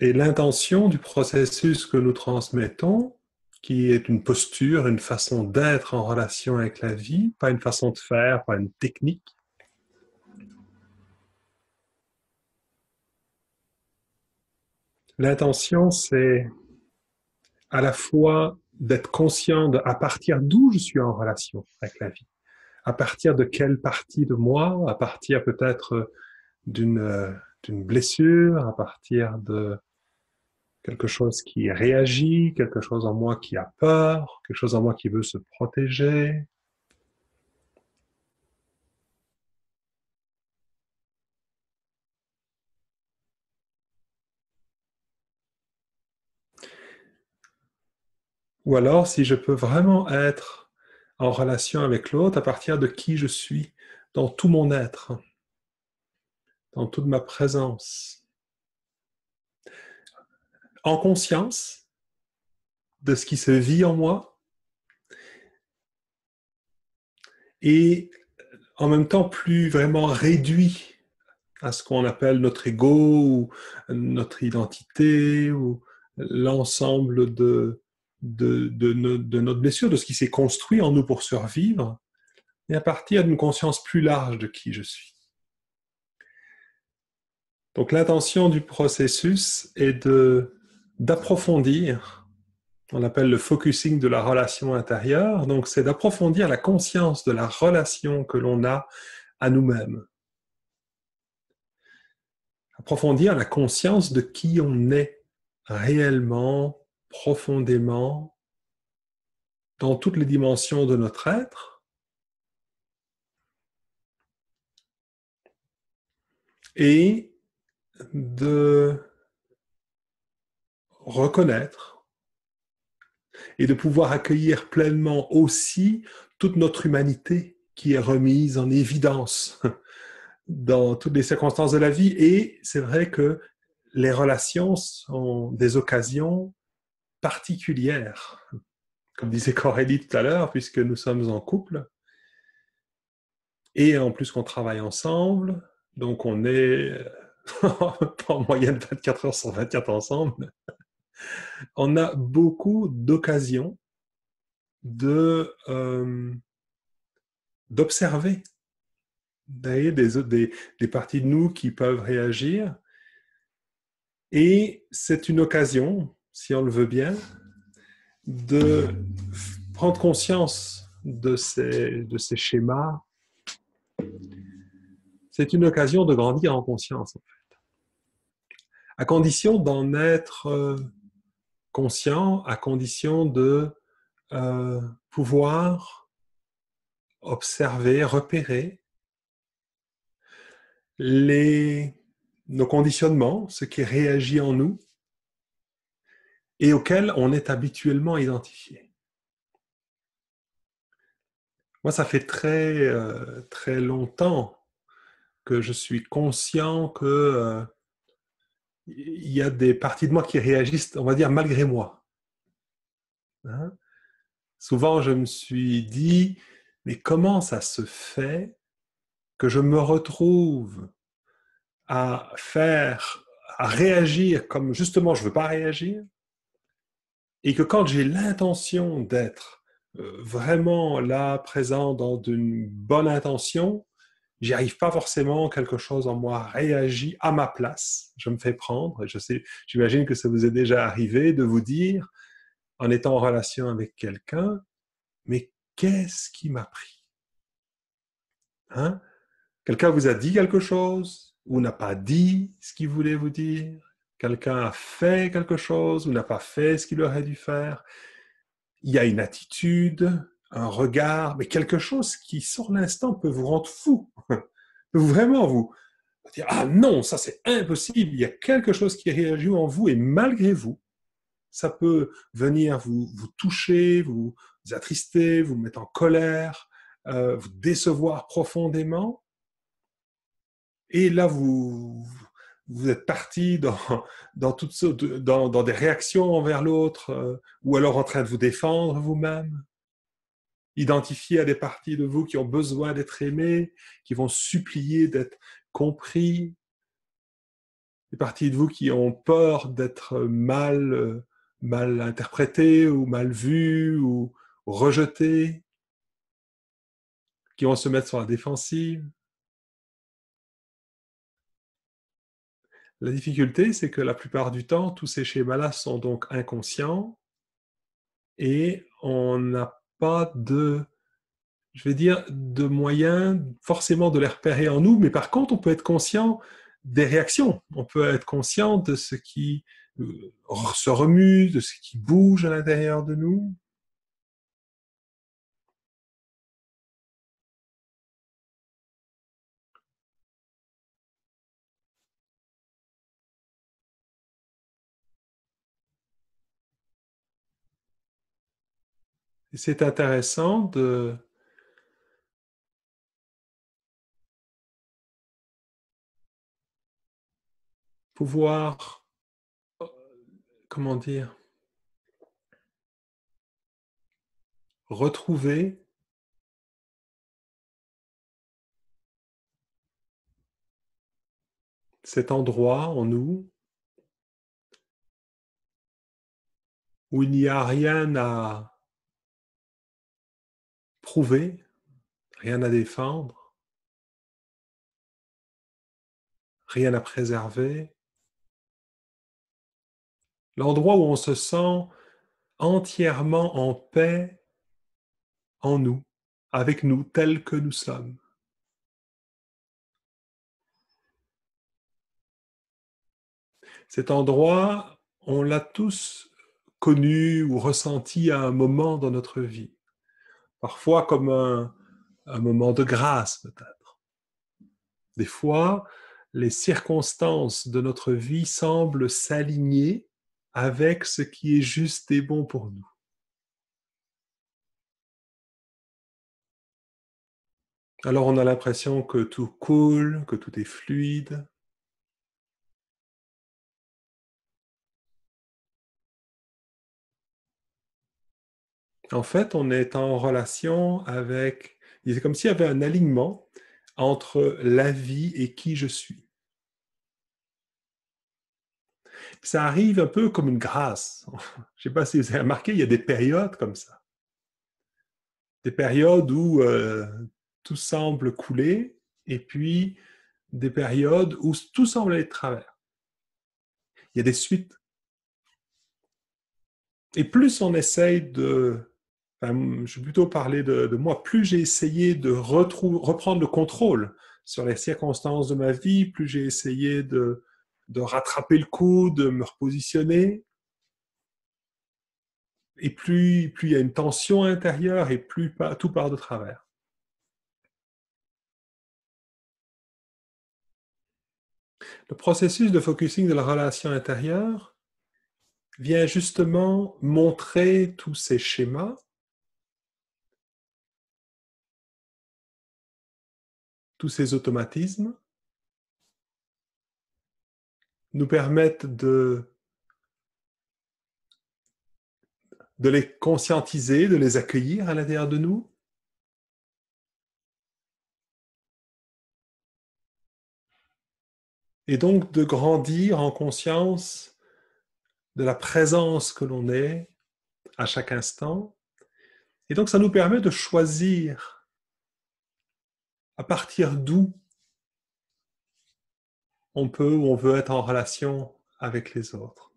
Et l'intention du processus que nous transmettons, qui est une posture, une façon d'être en relation avec la vie, pas une façon de faire, pas une technique. L'intention, c'est à la fois d'être conscient de à partir d'où je suis en relation avec la vie, à partir de quelle partie de moi, à partir peut-être d'une blessure, à partir de quelque chose qui réagit, quelque chose en moi qui a peur, quelque chose en moi qui veut se protéger. Ou alors, si je peux vraiment être en relation avec l'autre à partir de qui je suis dans tout mon être, dans toute ma présence, en conscience de ce qui se vit en moi et en même temps plus vraiment réduit à ce qu'on appelle notre ego ou notre identité ou l'ensemble de notre blessure, de ce qui s'est construit en nous pour survivre, et à partir d'une conscience plus large de qui je suis. Donc l'intention du processus est d'approfondir, on appelle le focusing de la relation intérieure, donc c'est d'approfondir la conscience de la relation que l'on a à nous-mêmes. Approfondir la conscience de qui on est réellement, profondément, dans toutes les dimensions de notre être, et de reconnaître et de pouvoir accueillir pleinement aussi toute notre humanité qui est remise en évidence dans toutes les circonstances de la vie. Et c'est vrai que les relations sont des occasions particulières, comme disait Corélie tout à l'heure, puisque nous sommes en couple, et en plus qu'on travaille ensemble, donc on est en moyenne 24 heures sur 24 ensemble. On a beaucoup d'occasions d'observer des parties de nous qui peuvent réagir. Et c'est une occasion, si on le veut bien, de prendre conscience de ces schémas. C'est une occasion de grandir en conscience, à condition d'en être conscient, à condition de pouvoir observer, repérer nos conditionnements, ce qui réagit en nous et auquel on est habituellement identifié. Moi, ça fait très longtemps que je suis conscient que il y a des parties de moi qui réagissent, on va dire, malgré moi. Hein? Souvent, je me suis dit, mais comment ça se fait que je me retrouve à réagir comme justement je ne veux pas réagir, et que quand j'ai l'intention d'être vraiment là, présent dans une bonne intention, j'y arrive pas forcément, quelque chose en moi réagit à ma place, je me fais prendre, j'imagine que ça vous est déjà arrivé de vous dire, en étant en relation avec quelqu'un, mais qu'est-ce qui m'a pris? Hein? Quelqu'un vous a dit quelque chose ou n'a pas dit ce qu'il voulait vous dire? Quelqu'un a fait quelque chose ou n'a pas fait ce qu'il aurait dû faire? Il y a une attitude, un regard, mais quelque chose qui, sur l'instant, peut vous rendre fou. Peut vraiment vous dire « Ah non, ça c'est impossible !» Il y a quelque chose qui réagit en vous et malgré vous, ça peut venir vous toucher, vous attrister, vous mettre en colère, vous décevoir profondément. Et là, vous êtes parti dans des réactions envers l'autre, ou alors en train de vous défendre vous-même, identifier à des parties de vous qui ont besoin d'être aimées, qui vont supplier d'être compris. des parties de vous qui ont peur d'être mal interprétées ou mal vues ou rejetées, qui vont se mettre sur la défensive. La difficulté, c'est que la plupart du temps, tous ces schémas-là sont donc inconscients et on n'a pas je vais dire, de moyens forcément de les repérer en nous, mais par contre, on peut être conscient des réactions. On peut être conscient de ce qui se remue, de ce qui bouge à l'intérieur de nous. Et c'est intéressant de pouvoir, comment dire, retrouver cet endroit en nous où il n'y a rien à prouver, rien à défendre, rien à préserver. L'endroit où on se sent entièrement en paix en nous, avec nous, tels que nous sommes. Cet endroit, on l'a tous connu ou ressenti à un moment dans notre vie. Parfois comme un moment de grâce, peut-être. Des fois, les circonstances de notre vie semblent s'aligner avec ce qui est juste et bon pour nous. Alors on a l'impression que tout coule, que tout est fluide. En fait, on est en relation avec... C'est comme s'il y avait un alignement entre la vie et qui je suis. Ça arrive un peu comme une grâce. Je ne sais pas si vous avez remarqué, il y a des périodes comme ça. Des périodes où tout semble couler et puis des périodes où tout semble aller de travers. Il y a des suites. Et plus on essaye enfin, je vais plutôt parler de moi, plus j'ai essayé de reprendre le contrôle sur les circonstances de ma vie, plus j'ai essayé de rattraper le coup, de me repositionner, et plus il y a une tension intérieure et plus tout part de travers. Le processus de focusing de la relation intérieure vient justement montrer tous ces schémas, tous ces automatismes, nous permettent de les conscientiser, de les accueillir à l'intérieur de nous, et donc de grandir en conscience de la présence que l'on est à chaque instant. Et donc ça nous permet de choisir à partir d'où on peut ou on veut être en relation avec les autres.